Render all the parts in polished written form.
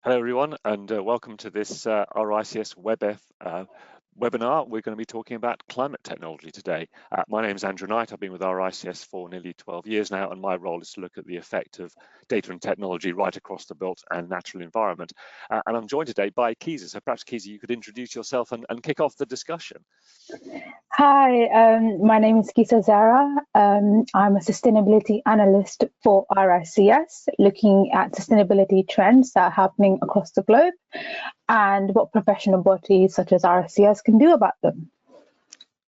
Hello everyone, and welcome to this RICS WBEF webinar. We're going to be talking about climate technology today. My name is Andrew Knight. I've been with RICS for nearly 12 years now, and my role is to look at the effect of data and technology right across the built and natural environment. And I'm joined today by Kisa. So perhaps, Kisa, you could introduce yourself and kick off the discussion. Hi, my name is Kisa Zehra. I'm a sustainability analyst for RICS, looking at sustainability trends that are happening across the globe and what professional bodies such as RICS can do about them.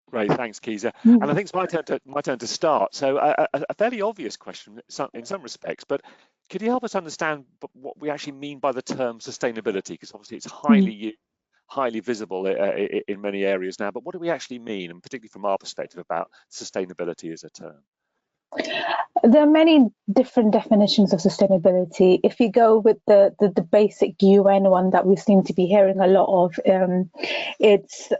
Great, thanks, Kisa. And I think it's my turn to start. So a fairly obvious question in some respects, but could you help us understand what we actually mean by the term sustainability? Because obviously it's highly visible in many areas now, but what do we actually mean, and particularly from our perspective, about sustainability as a term? There are many different definitions of sustainability. If you go with the basic UN one that we seem to be hearing a lot of, it's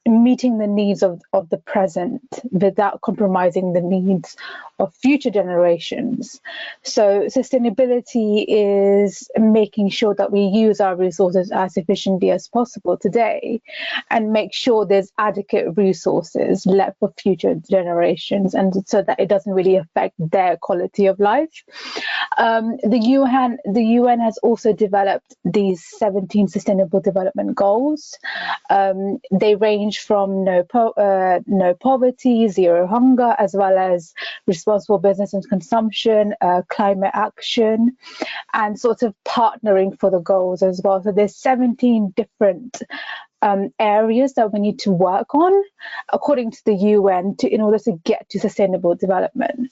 meeting the needs of the present without compromising the needs of future generations. So sustainability is making sure that we use our resources as efficiently as possible today and make sure there's adequate resources left for future generations, and so that it doesn't really affect their quality of life. The UN has also developed these 17 Sustainable Development Goals. They range from no poverty, zero hunger, as well as responsible business and consumption, climate action, and sort of partnering for the goals as well. So there's 17 different areas that we need to work on according to the UN in order to get to sustainable development.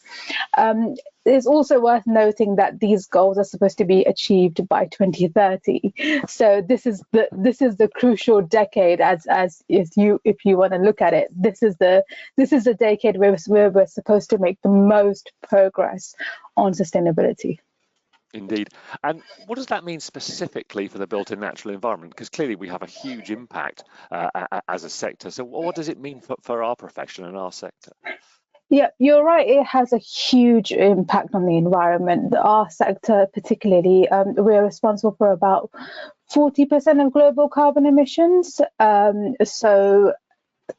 It's also worth noting that these goals are supposed to be achieved by 2030. So this is the crucial decade, as if you want to look at it. This is the decade where we're supposed to make the most progress on sustainability. Indeed. And what does that mean specifically for the built and natural environment? Because clearly we have a huge impact as a sector. So what does it mean for our profession and our sector? Yeah, you're right. It has a huge impact on the environment. Our sector particularly, we're responsible for about 40% of global carbon emissions. So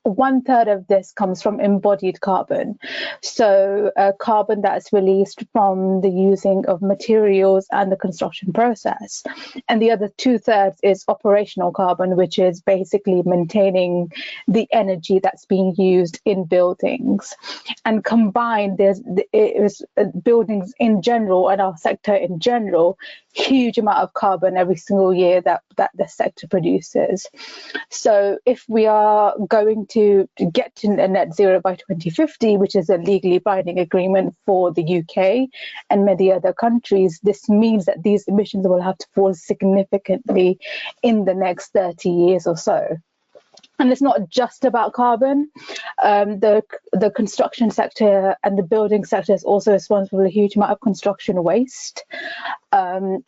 1/3 of this comes from embodied carbon, so carbon that's released from the using of materials and the construction process, and the other 2/3 is operational carbon, which is basically maintaining the energy that's being used in buildings. And combined, there's buildings in general and our sector in general, huge amount of carbon every single year that the sector produces. So if we are going to get to a net zero by 2050, which is a legally binding agreement for the UK and many other countries, this means that these emissions will have to fall significantly in the next 30 years or so. And it's not just about carbon. The construction sector and the building sector is also responsible for a huge amount of construction waste.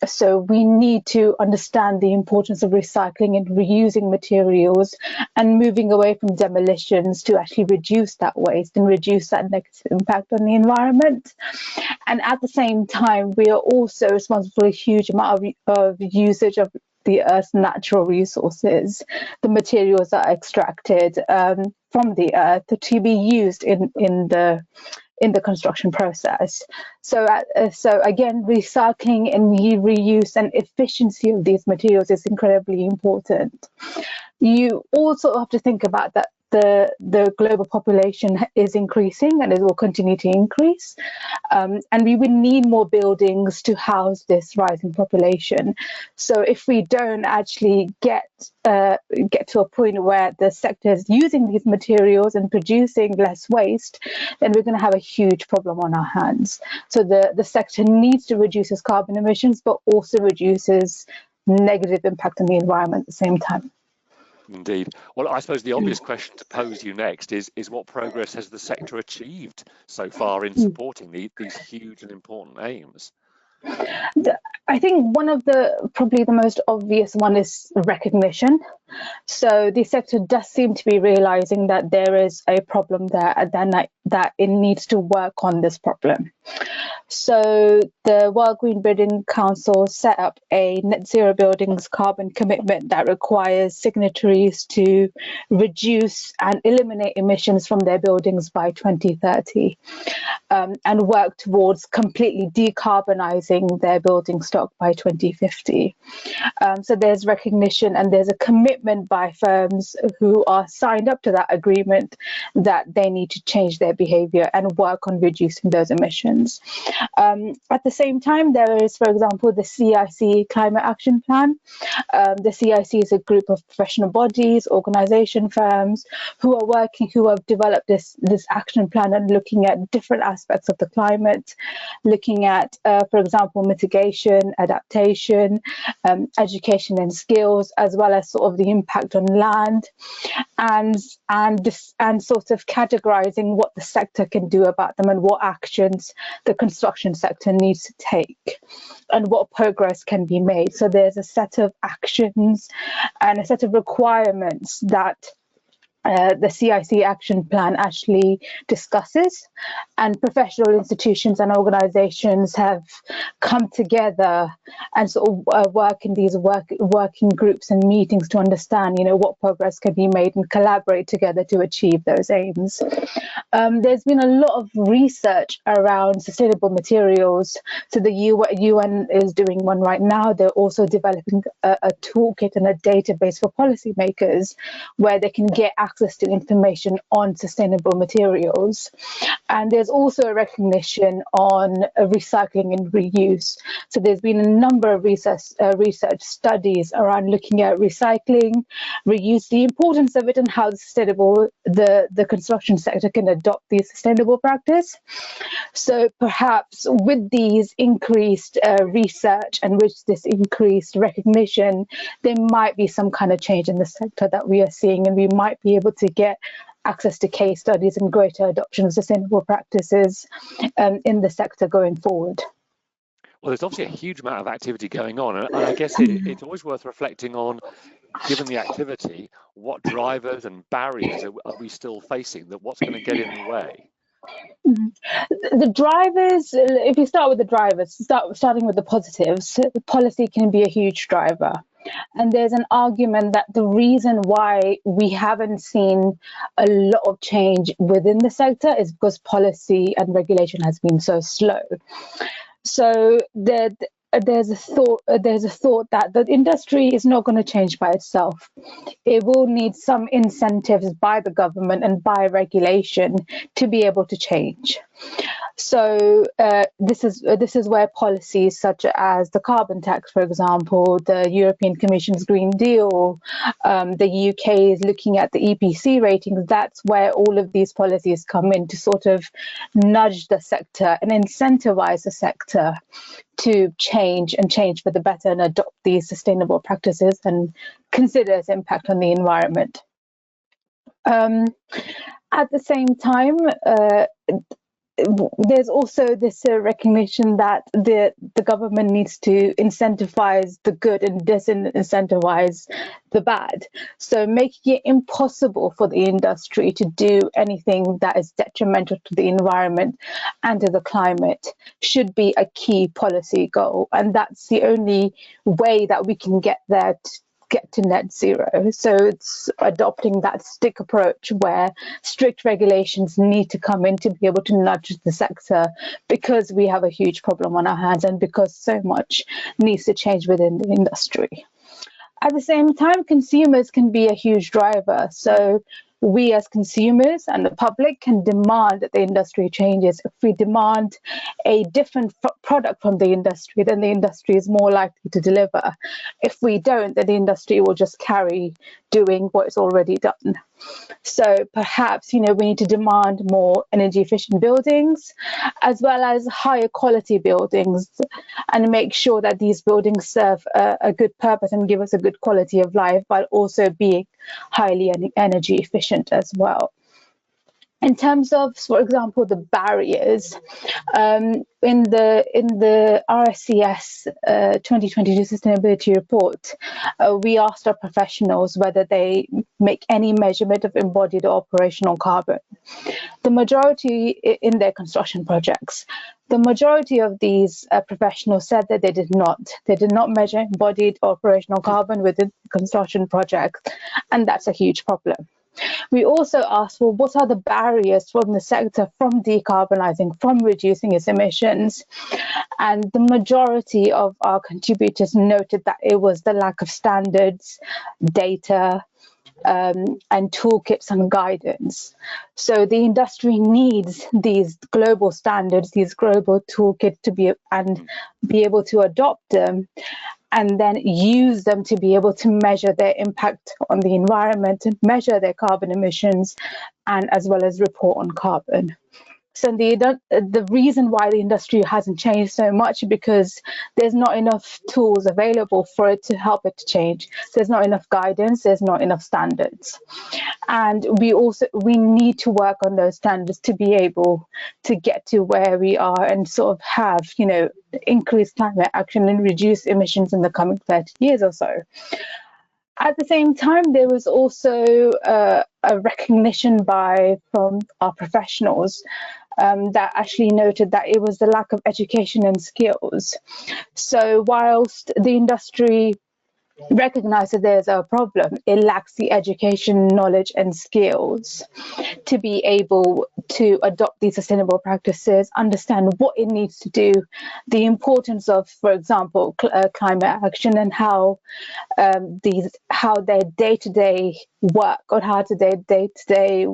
So we need to understand the importance of recycling and reusing materials and moving away from demolitions to actually reduce that waste and reduce that negative impact on the environment. And at the same time, we are also responsible for a huge amount of usage of the Earth's natural resources, the materials that are extracted from the Earth to be used in the construction process. So again, recycling and reuse and efficiency of these materials is incredibly important. You also have to think about that the global population is increasing, and it will continue to increase, and we will need more buildings to house this rising population. So if we don't actually get to a point where the sector is using these materials and producing less waste, then we're going to have a huge problem on our hands. So the sector needs to reduce its carbon emissions, but also reduces negative impact on the environment at the same time. Indeed. Well, I suppose the obvious question to pose you next is what progress has the sector achieved so far in supporting these huge and important aims? I think one of probably the most obvious one is recognition. So the sector does seem to be realizing that there is a problem there and then that it needs to work on this problem. So the World Green Building Council set up a net zero buildings carbon commitment that requires signatories to reduce and eliminate emissions from their buildings by 2030, and work towards completely decarbonizing their building stock by 2050. So there's recognition and there's a commitment by firms who are signed up to that agreement that they need to change their behavior and work on reducing those emissions. At the same time, there is, for example, the CIC Climate Action Plan. The CIC is a group of professional bodies, organization firms who have developed this action plan and looking at different aspects of the climate, looking at, for example, mitigation, adaptation, education and skills, as well as sort of the impact on land, and sort of categorizing what the sector can do about them and what actions the construction sector needs to take and what progress can be made. So there's a set of actions and a set of requirements that the CIC action plan actually discusses, and professional institutions and organizations have come together and sort of work in these working groups and meetings to understand, what progress can be made and collaborate together to achieve those aims. There's been a lot of research around sustainable materials. So the UN is doing one right now. They're also developing a toolkit and a database for policymakers where they can get access to information on sustainable materials. And there's also a recognition on recycling and reuse. So there's been a number of research studies around looking at recycling, reuse, the importance of it, and how the construction sector can adopt these sustainable practice. So perhaps with these increased research and with this increased recognition, there might be some kind of change in the sector that we are seeing, and we might be able to get access to case studies and greater adoption of sustainable practices in the sector going forward. Well, there's obviously a huge amount of activity going on, and I guess it's always worth reflecting on, given the activity, what drivers and barriers are we still facing, what's going to get in the way? The drivers, if you start with the drivers, starting with the positives, policy can be a huge driver. And there's an argument that the reason why we haven't seen a lot of change within the sector is because policy and regulation has been so slow. So there's a thought that the industry is not going to change by itself. It will need some incentives by the government and by regulation to be able to change. So this is where policies such as the carbon tax, for example, the European Commission's Green Deal, the UK is looking at the EPC ratings. That's where all of these policies come in to sort of nudge the sector and incentivize the sector to change for the better and adopt these sustainable practices and consider its impact on the environment. At the same time, there's also this recognition that the government needs to incentivize the good and disincentivize the bad. So making it impossible for the industry to do anything that is detrimental to the environment and to the climate should be a key policy goal. And that's the only way that we can get there get to net zero. So it's adopting that stick approach where strict regulations need to come in to be able to nudge the sector, because we have a huge problem on our hands and because so much needs to change within the industry. At the same time, consumers can be a huge driver. So we as consumers and the public can demand that the industry changes. If we demand a different product from the industry, then the industry is more likely to deliver. If we don't, then the industry will just carry doing what it's already done. So perhaps, we need to demand more energy efficient buildings as well as higher quality buildings, and make sure that these buildings serve a good purpose and give us a good quality of life, but also being highly energy efficient as well. In terms of, for example, the barriers, in the RSCS 2022 sustainability report, we asked our professionals whether they make any measurement of embodied or operational carbon. The majority in their construction projects, the majority of these professionals said that they did not. They did not measure embodied or operational carbon within the construction project, and that's a huge problem. We also asked, well, what are the barriers from the sector from decarbonising, from reducing its emissions? And the majority of our contributors noted that it was the lack of standards, data, and toolkits and guidance. So the industry needs these global standards, these global toolkits to be able to adopt them, and then use them to be able to measure their impact on the environment, measure their carbon emissions, and as well as report on carbon. So the reason why the industry hasn't changed so much because there's not enough tools available for it to help it to change. There's not enough guidance, there's not enough standards. And we need to work on those standards to be able to get to where we are and sort of have, increased climate action and reduce emissions in the coming 30 years or so. At the same time, there was also a recognition from our professionals that actually noted that it was the lack of education and skills. So whilst the industry recognizes that there's a problem, it lacks the education, knowledge and skills to be able to adopt these sustainable practices, understand what it needs to do, the importance of, for example, climate action, and how their day-to-day work or how their day-to-day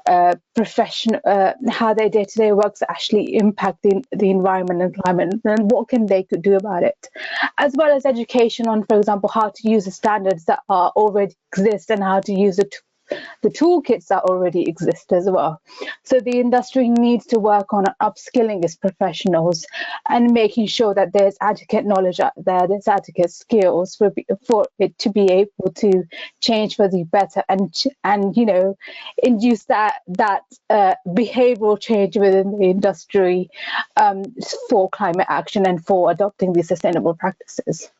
how their day-to-day works actually impacting the environment and climate, and what can they do about it, as well as education on, for example, how to use the standards that already exist and how to use the toolkits that already exist as well. So the industry needs to work on upskilling its professionals and making sure that there's adequate knowledge out there, there's adequate skills for it to be able to change for the better and induce that behavioral change within the industry for climate action and for adopting these sustainable practices.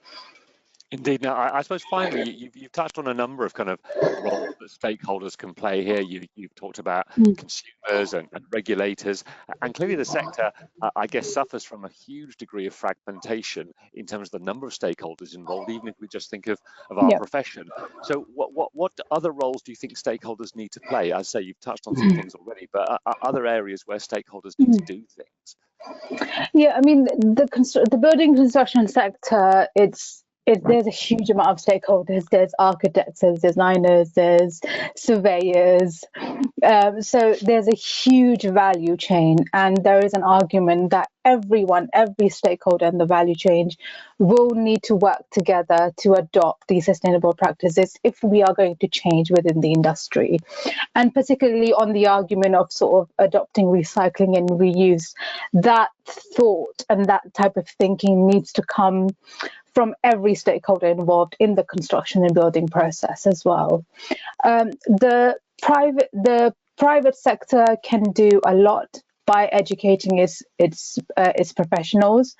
Indeed. Now, I suppose finally, you've touched on a number of kind of roles that stakeholders can play here. You've talked about consumers and regulators, and clearly the sector, I guess, suffers from a huge degree of fragmentation in terms of the number of stakeholders involved, even if we just think of our profession. So what other roles do you think stakeholders need to play? I say you've touched on some things already, but are other areas where stakeholders need to do things? Yeah, I mean, the building construction sector, there's a huge amount of stakeholders. There's architects, there's designers, there's surveyors. So there's a huge value chain, and there is an argument that every stakeholder in the value chain will need to work together to adopt these sustainable practices if we are going to change within the industry. And particularly on the argument of sort of adopting recycling and reuse, that thought and that type of thinking needs to come from every stakeholder involved in the construction and building process as well. The private sector can do a lot by educating its professionals,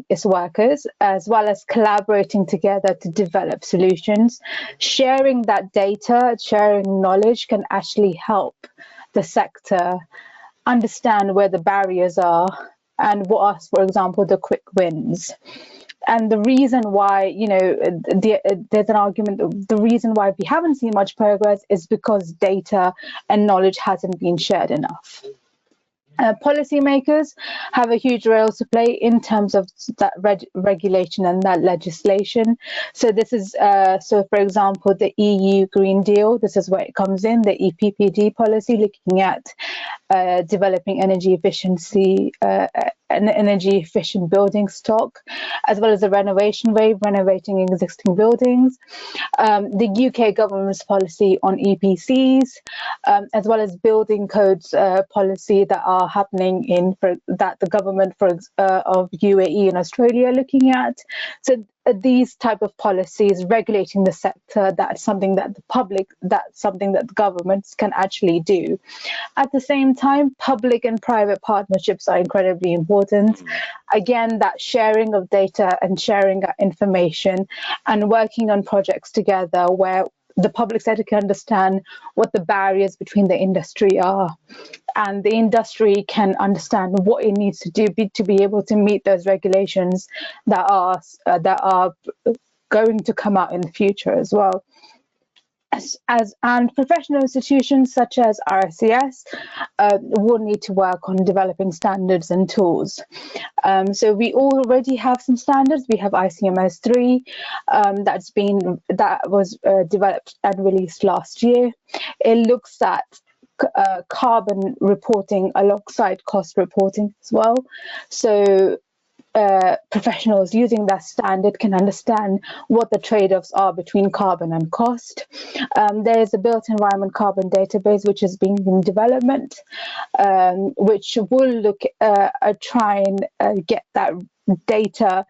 its workers, as well as collaborating together to develop solutions. Sharing that data, sharing knowledge can actually help the sector understand where the barriers are and what are, for example, the quick wins. And the reason why, there's an argument, the reason why we haven't seen much progress is because data and knowledge hasn't been shared enough. Policymakers have a huge role to play in terms of that regulation and that legislation. So this is, for example, the EU Green Deal, this is where it comes in, the EPPD policy, looking at developing energy efficiency, an energy efficient building stock, as well as the renovation wave, renovating existing buildings, the UK government's policy on EPCs, as well as building codes policy that are happening that the government of UAE and Australia are looking at. So these type of policies regulating the sector, that's something that the governments can actually do. At the same time, public and private partnerships are incredibly important. Again, that sharing of data and sharing information and working on projects together where the public sector can understand what the barriers between the industry are, and the industry can understand what it needs to do to be able to meet those regulations that are going to come out in the future as well. And professional institutions such as RICS will need to work on developing standards and tools. So we already have some standards. We have ICMS 3 that was developed and released last year. It looks at carbon reporting alongside cost reporting as well. So professionals using that standard can understand what the trade-offs are between carbon and cost. There is a built environment carbon database which is being in development, which will try and get that data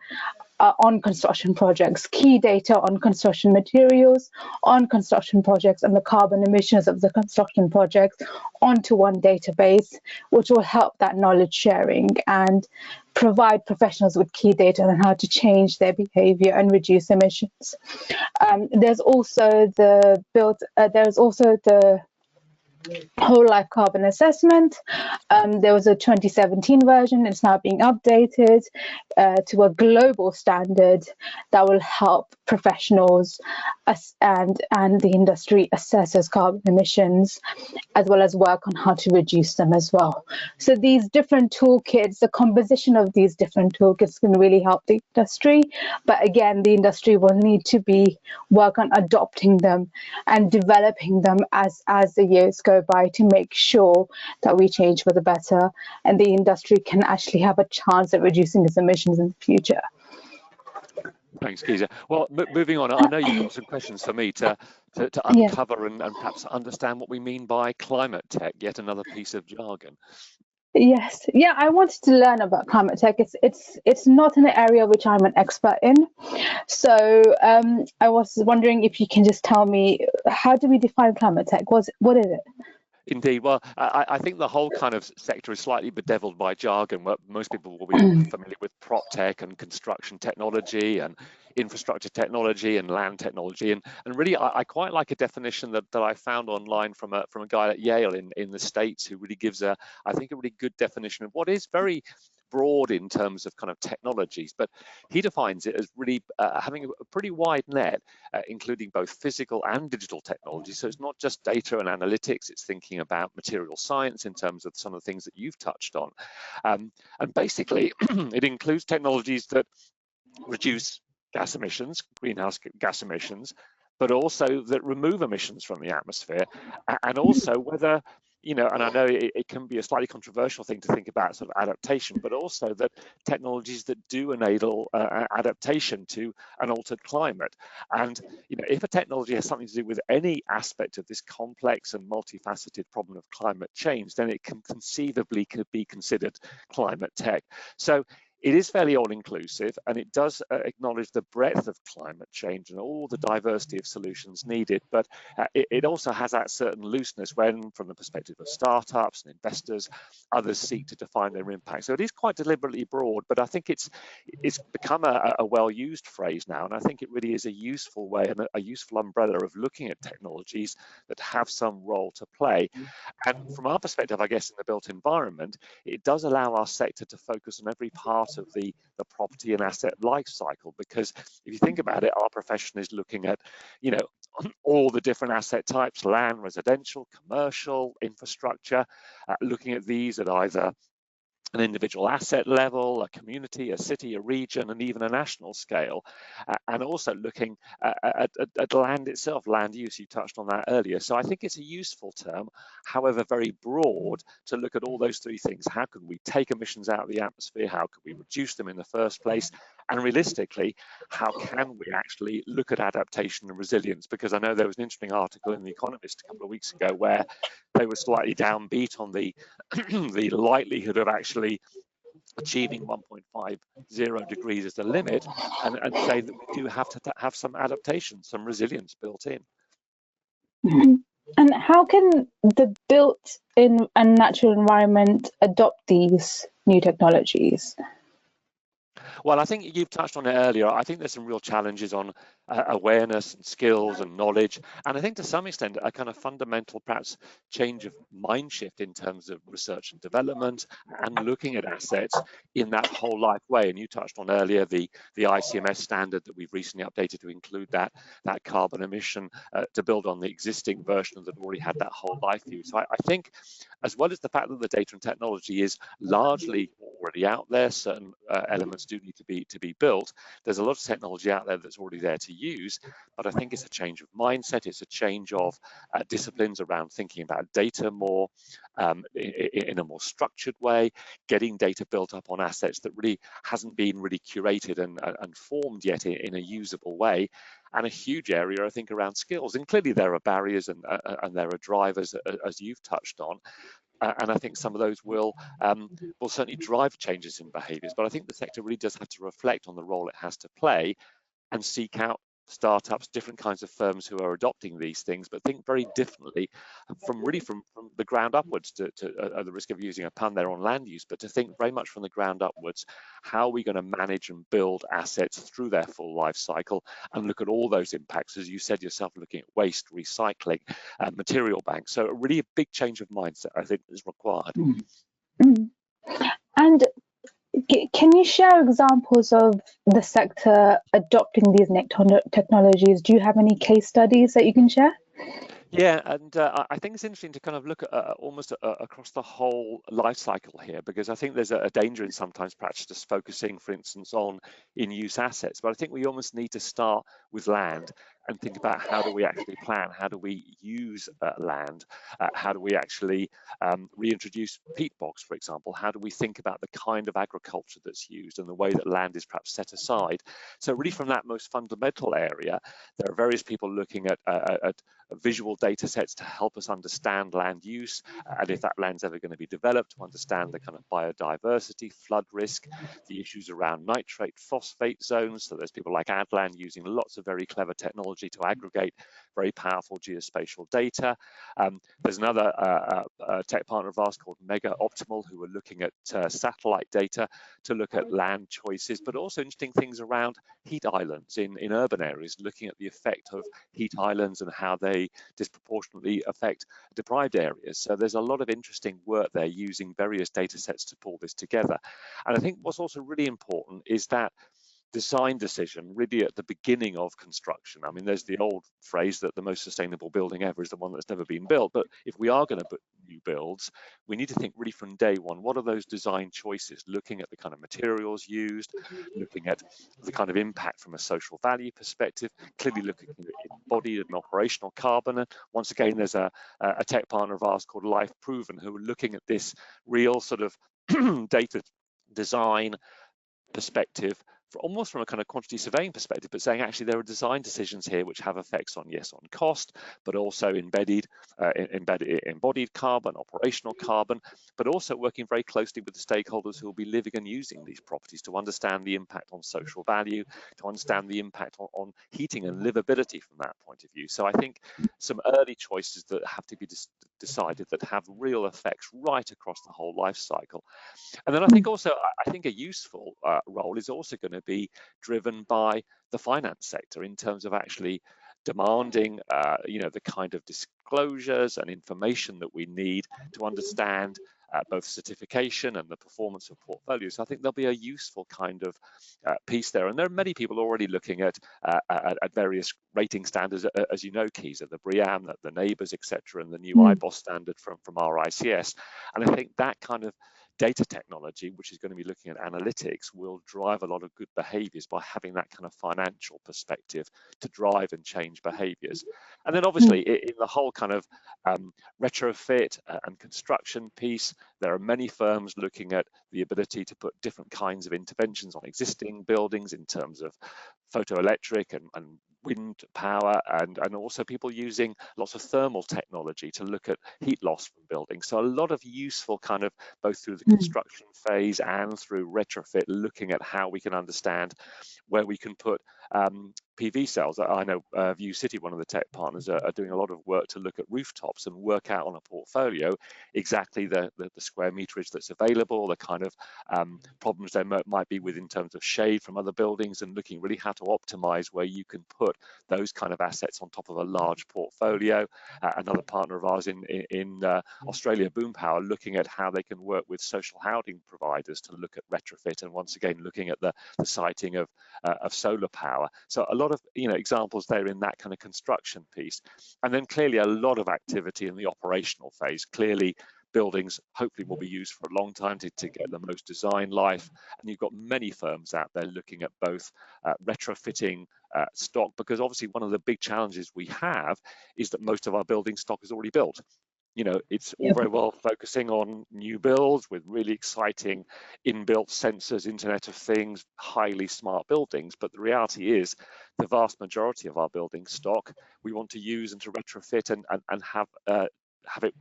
on construction projects, key data on construction materials, on construction projects, and the carbon emissions of the construction projects onto one database, which will help that knowledge sharing and provide professionals with key data on how to change their behavior and reduce emissions. There's also the whole life carbon assessment. There was a 2017 version. It's now being updated to a global standard that will help professionals and the industry assess those carbon emissions, as well as work on how to reduce them as well. So these different toolkits, the composition of these different toolkits can really help the industry. But again, the industry will need to work on adopting them and developing them as the years go by to make sure that we change for the better and the industry can actually have a chance at reducing its emissions in the future. Thanks, Kisa. Well, moving on, I know you've got some questions for me to uncover and perhaps understand what we mean by climate tech, yet another piece of jargon. Yes, yeah, I wanted to learn about climate tech. It's not an area which I'm an expert in. So I was wondering if you can just tell me, how do we define climate tech? What is it? Indeed. Well, I think the whole kind of sector is slightly bedeviled by jargon. Most people will be familiar with prop tech and construction technology and infrastructure technology and land technology. And really, I quite like a definition that I found online from a guy at Yale in the States, who really gives I think a really good definition of what is very broad in terms of kind of technologies, but he defines it as really having a pretty wide net, including both physical and digital technology. So it's not just data and analytics, it's thinking about material science in terms of some of the things that you've touched on. And basically, it includes technologies that reduce gas emissions, greenhouse gas emissions, but also that remove emissions from the atmosphere, and also whether, and I know it can be a slightly controversial thing to think about sort of adaptation, but also that technologies that do enable adaptation to an altered climate. And, if a technology has something to do with any aspect of this complex and multifaceted problem of climate change, then it can conceivably be considered climate tech. So it is fairly all-inclusive, and it does acknowledge the breadth of climate change and all the diversity of solutions needed, but it also has that certain looseness when, from the perspective of startups and investors, others seek to define their impact. So it is quite deliberately broad, but I think it's become a well-used phrase now, and I think it really is a useful way and a useful umbrella of looking at technologies that have some role to play. And from our perspective, I guess, in the built environment, it does allow our sector to focus on every part of the property and asset life cycle, because if you think about it, our profession is looking at all the different asset types: land, residential, commercial, infrastructure, looking at these at either an individual asset level, a community, a city, a region, and even a national scale, and also looking at land itself, land use. You touched on that earlier. So I think it's a useful term, however very broad, to look at all those three things. How can we take emissions out of the atmosphere? How can we reduce them in the first place? And realistically, how can we actually look at adaptation and resilience? Because I know there was an interesting article in The Economist a couple of weeks ago where they were slightly downbeat on the the likelihood of actually achieving 1.50 degrees as the limit, and say that we do have to have some adaptation, some resilience built in. And how can the built in and natural environment adopt these new technologies? Well, I think you've touched on it earlier. I think there's some real challenges on awareness and skills and knowledge. And I think to some extent, a kind of fundamental, perhaps, change of mind shift in terms of research and development and looking at assets in that whole life way. And you touched on earlier the ICMS standard that we've recently updated to include that carbon emission to build on the existing version that already had that whole life view. So I think, as well as the fact that the data and technology is largely already out there, certain elements do need to be built. There's a lot of technology out there that's already there to use, but I think it's a change of mindset. It's a change of disciplines around thinking about data more in a more structured way, getting data built up on assets that really hasn't been really curated and formed yet in a usable way. And a huge area, I think, around skills. And clearly there are barriers and there are drivers, as you've touched on. And I think some of those will certainly drive changes in behaviours. But I think the sector really does have to reflect on the role it has to play and seek out startups, different kinds of firms who are adopting these things, but think very differently from the ground upwards, to at the risk of using a pun there on land use, but to think very much from the ground upwards. How are we going to manage and build assets through their full life cycle and look at all those impacts, as you said yourself, looking at waste, recycling, material banks. So really a big change of mindset, I think, is required. And can you share examples of the sector adopting these technologies? Do you have any case studies that you can share? Yeah, and I think it's interesting to kind of look at almost across the whole life cycle here, because I think there's a danger in sometimes perhaps just focusing, for instance, on in-use assets. But I think we almost need to start with land and think about how do we actually plan, how do we use land, how do we actually reintroduce peat bogs, for example, how do we think about the kind of agriculture that's used and the way that land is perhaps set aside. So really from that most fundamental area, there are various people looking at visual data sets to help us understand land use, and if that land's ever going to be developed, to understand the kind of biodiversity, flood risk, the issues around nitrate, phosphate zones. So there's people like Adland using lots of very clever technology to aggregate very powerful geospatial data. There's another tech partner of ours called Mega Optimal, who are looking at satellite data to look at land choices, but also interesting things around heat islands in urban areas, looking at the effect of heat islands and how they disproportionately affect deprived areas. So there's a lot of interesting work there using various data sets to pull this together. And I think what's also really important is that design decision really at the beginning of construction. I mean, there's the old phrase that the most sustainable building ever is the one that's never been built. But if we are going to put new builds, we need to think really from day one, what are those design choices? Looking at the kind of materials used, looking at the kind of impact from a social value perspective, clearly looking at embodied and operational carbon. And once again, there's a tech partner of ours called Life Proven, who are looking at this real sort of data design perspective, almost from a kind of quantity surveying perspective, but saying actually there are design decisions here which have effects on, yes, on cost, but also embodied carbon, operational carbon, but also working very closely with the stakeholders who will be living and using these properties to understand the impact on social value, to understand the impact on heating and livability from that point of view. So I think some early choices that have to be decided that have real effects right across the whole life cycle. And then I think also, I think a useful role is also going to be driven by the finance sector in terms of actually demanding, the kind of disclosures and information that we need to understand both certification and the performance of portfolios. So I think there'll be a useful kind of piece there. And there are many people already looking at various rating standards, as you know, Kisa, the BREEAM, the neighbours, etc., and the new IBOS standard from RICS. And I think that kind of data technology, which is going to be looking at analytics, will drive a lot of good behaviours by having that kind of financial perspective to drive and change behaviours. And then obviously in the whole kind of retrofit and construction piece, there are many firms looking at the ability to put different kinds of interventions on existing buildings in terms of photoelectric and wind power, and also people using lots of thermal technology to look at heat loss from buildings. So a lot of useful kind of both through the construction phase and through retrofit, looking at how we can understand where we can put PV cells. I know View City, one of the tech partners, are doing a lot of work to look at rooftops and work out on a portfolio exactly the square meterage that's available, the kind of problems there might be with in terms of shade from other buildings, and looking really how to optimize where you can put those kind of assets on top of a large portfolio. Another partner of ours in Australia, Boom Power, looking at how they can work with social housing providers to look at retrofit, and once again looking at the siting of solar power. So a lot of examples there in that kind of construction piece, and then clearly a lot of activity in the operational phase. Clearly buildings hopefully will be used for a long time to get the most design life, and you've got many firms out there looking at both retrofitting stock, because obviously one of the big challenges we have is that most of our building stock is already built. It's all very well focusing on new builds with really exciting inbuilt sensors, Internet of Things, highly smart buildings. But the reality is the vast majority of our building stock we want to use and to retrofit and have it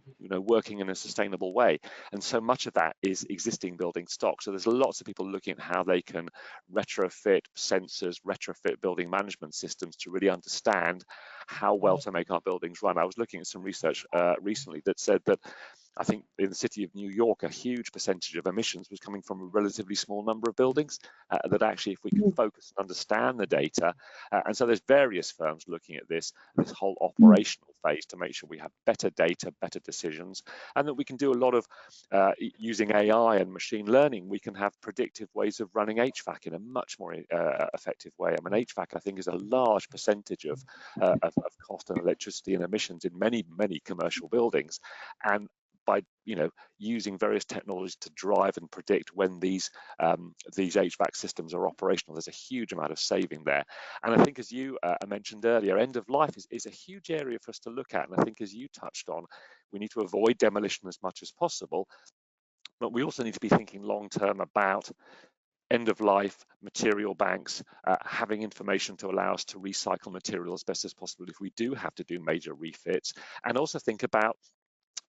working in a sustainable way, and so much of that is existing building stock. So there's lots of people looking at how they can retrofit sensors, retrofit building management systems to really understand how well to make our buildings run. I was looking at some research recently that said that I think in the city of New York, a huge percentage of emissions was coming from a relatively small number of buildings, that actually, if we can focus and understand the data, and so there's various firms looking at this whole operational phase to make sure we have better data, better decisions, and that we can do a lot of using AI and machine learning. We can have predictive ways of running HVAC in a much more effective way. I mean, HVAC, I think, is a large percentage of cost and electricity and emissions in many commercial buildings, and by using various technologies to drive and predict when these HVAC systems are operational, there's a huge amount of saving there. And I think, as you mentioned earlier, end of life is a huge area for us to look at. And I think, as you touched on, we need to avoid demolition as much as possible, but we also need to be thinking long term about end of life material banks, having information to allow us to recycle material as best as possible if we do have to do major refits, and also think about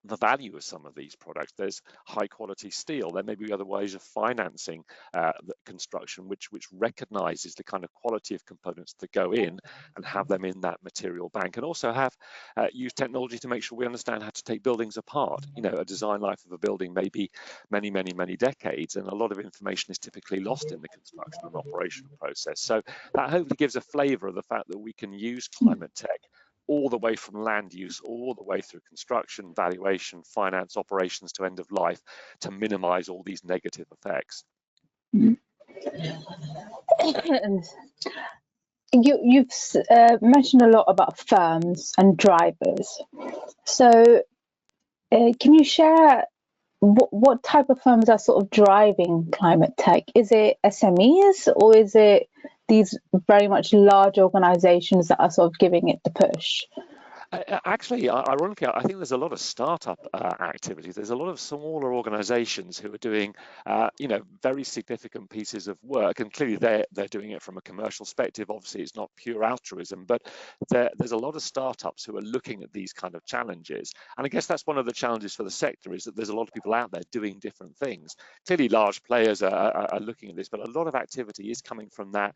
the value of some of these products. There's high quality steel. There may be other ways of financing the construction which recognizes the kind of quality of components that go in and have them in that material bank, and also have use technology to make sure we understand how to take buildings apart. A design life of a building may be many decades, and a lot of information is typically lost in the construction and operational process. So that hopefully gives a flavor of the fact that we can use climate tech all the way from land use, all the way through construction, valuation, finance, operations to end of life, to minimize all these negative effects. You've mentioned a lot about firms and drivers. So can you share what type of firms are sort of driving climate tech? Is it SMEs, or is it these very much large organizations that are sort of giving it the push? Actually, ironically, I think there's a lot of startup activities. There's a lot of smaller organizations who are doing, very significant pieces of work, and clearly they're doing it from a commercial perspective. Obviously, it's not pure altruism, but there's a lot of startups who are looking at these kind of challenges. And I guess that's one of the challenges for the sector, is that there's a lot of people out there doing different things. Clearly, large players are looking at this, but a lot of activity is coming from that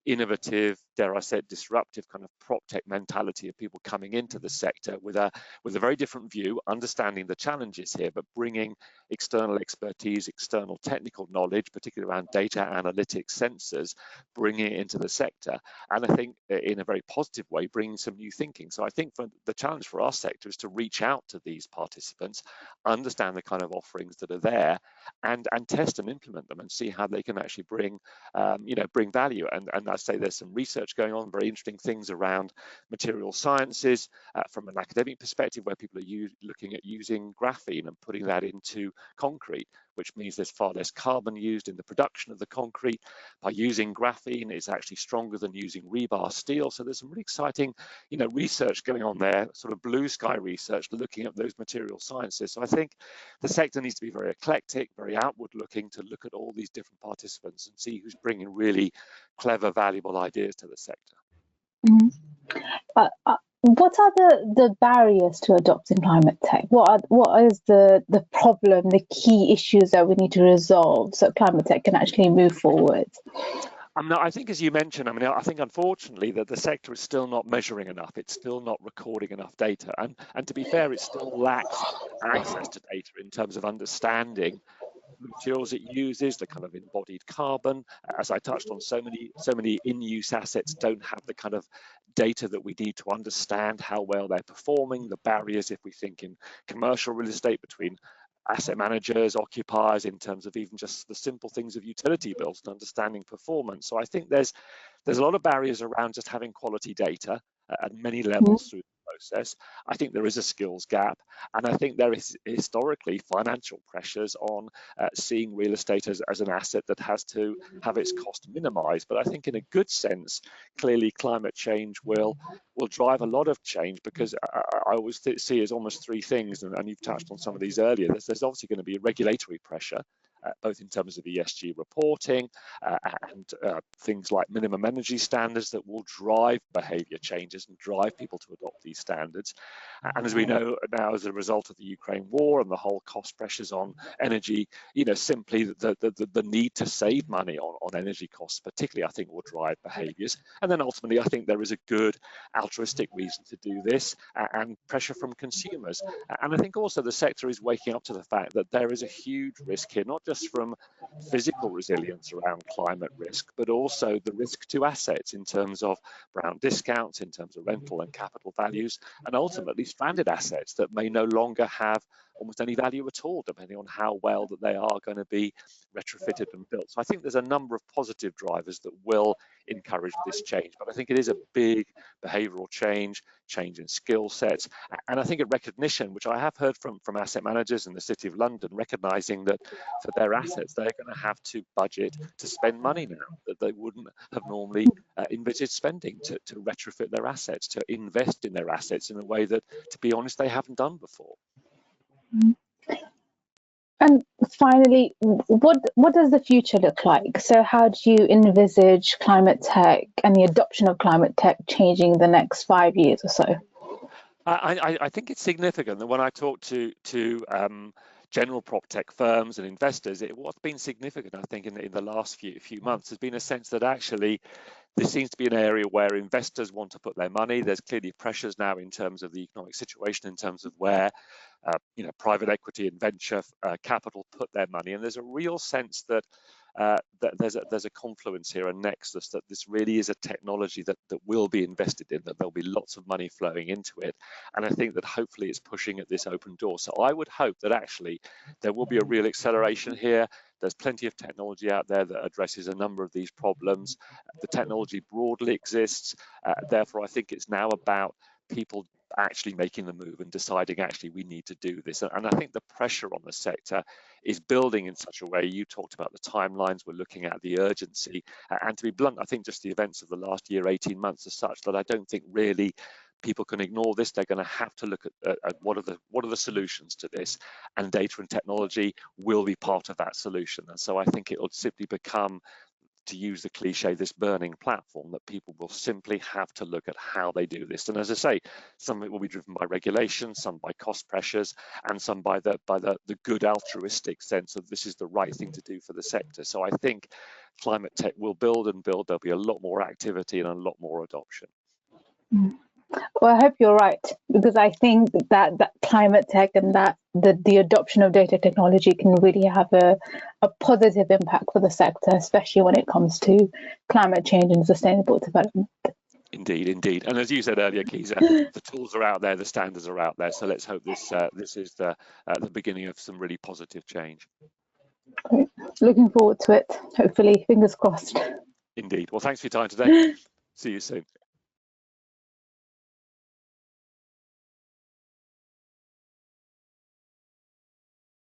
innovative, dare I say, disruptive kind of prop tech mentality of people coming into the sector with a very different view, understanding the challenges here, but bringing external expertise, external technical knowledge, particularly around data analytics, sensors, bringing it into the sector. And I think in a very positive way, bringing some new thinking. So I think the challenge for our sector is to reach out to these participants, understand the kind of offerings that are there, and test and implement them and see how they can actually bring value. And I say there's some research going on, very interesting things around material sciences from an academic perspective, where people are looking at using graphene and putting that into concrete, which means there's far less carbon used in the production of the concrete. By using graphene, it's actually stronger than using rebar steel. So there's some really exciting, research going on there, sort of blue sky research, looking at those material sciences. So I think the sector needs to be very eclectic, very outward looking, to look at all these different participants and see who's bringing really clever, valuable ideas to the sector. Mhm. What are the barriers to adopting climate tech? What is the problem, the key issues that we need to resolve so climate tech can actually move forward? I think, as you mentioned, I think unfortunately that the sector is still not measuring enough. It's still not recording enough data, and to be fair, it still lacks access to data in terms of understanding the materials it uses, the kind of embodied carbon. As I touched on, so many in-use assets don't have the kind of data that we need to understand how well they're performing, the barriers, if we think in commercial real estate, between asset managers, occupiers, in terms of even just the simple things of utility bills and understanding performance. So I think there's a lot of barriers around just having quality data at many levels through the process. I think there is a skills gap, and I think there is historically financial pressures on seeing real estate as an asset that has to have its cost minimized. But I think in a good sense, clearly climate change will drive a lot of change, because I always see as almost three things, and you've touched on some of these earlier. There's obviously going to be regulatory pressure, both in terms of ESG reporting and things like minimum energy standards that will drive behaviour changes and drive people to adopt these standards. And as we know now, as a result of the Ukraine war and the whole cost pressures on energy, simply the need to save money on energy costs, particularly, I think will drive behaviours. And then ultimately, I think there is a good altruistic reason to do this, and pressure from consumers. And I think also the sector is waking up to the fact that there is a huge risk here, not just from physical resilience around climate risk, but also the risk to assets in terms of brown discounts, in terms of rental and capital values, and ultimately stranded assets that may no longer have almost any value at all, depending on how well that they are going to be retrofitted and built. So I think there's a number of positive drivers that will encourage this change, but I think it is a big behavioural change in skill sets, and I think a recognition, which I have heard from asset managers in the City of London, recognising that for their assets, they're going to have to budget to spend money now that they wouldn't have normally envisaged spending to retrofit their assets, to invest in their assets in a way that, to be honest, they haven't done before. And finally, what does the future look like? So how do you envisage climate tech and the adoption of climate tech changing the next 5 years or so? I think it's significant that when I talk to general prop tech firms and investors, what's been significant, I think, in the last few months has been a sense that actually this seems to be an area where investors want to put their money. There's clearly pressures now in terms of the economic situation, in terms of where private equity and venture capital put their money, and there's a real sense that there's a confluence here, a nexus, that this really is a technology that will be invested in, that there'll be lots of money flowing into it, and I think that hopefully it's pushing at this open door. So I would hope that actually there will be a real acceleration here. There's plenty of technology out there that addresses a number of these problems. The technology broadly exists, therefore I think it's now about people actually making the move and deciding actually we need to do this. And I think the pressure on the sector is building in such a way. You talked about the timelines, we're looking at the urgency, and to be blunt, I think just the events of the last year, 18 months are such that I don't think really people can ignore this. They're going to have to look at what are the solutions to this, and data and technology will be part of that solution. And so I think it will simply become, to use the cliche, this burning platform that people will simply have to look at how they do this. And as I say, some of it will be driven by regulation, some by cost pressures, and some by the good altruistic sense of this is the right thing to do for the sector. So I think climate tech will build and build. There'll be a lot more activity and a lot more adoption. Well, I hope you're right, because I think that climate tech and that the adoption of data technology can really have a positive impact for the sector, especially when it comes to climate change and sustainable development. Indeed. And as you said earlier, Kisa, the tools are out there, the standards are out there. So let's hope this is the beginning of some really positive change. Great. Looking forward to it. Hopefully, fingers crossed. Indeed. Well, thanks for your time today. See you soon.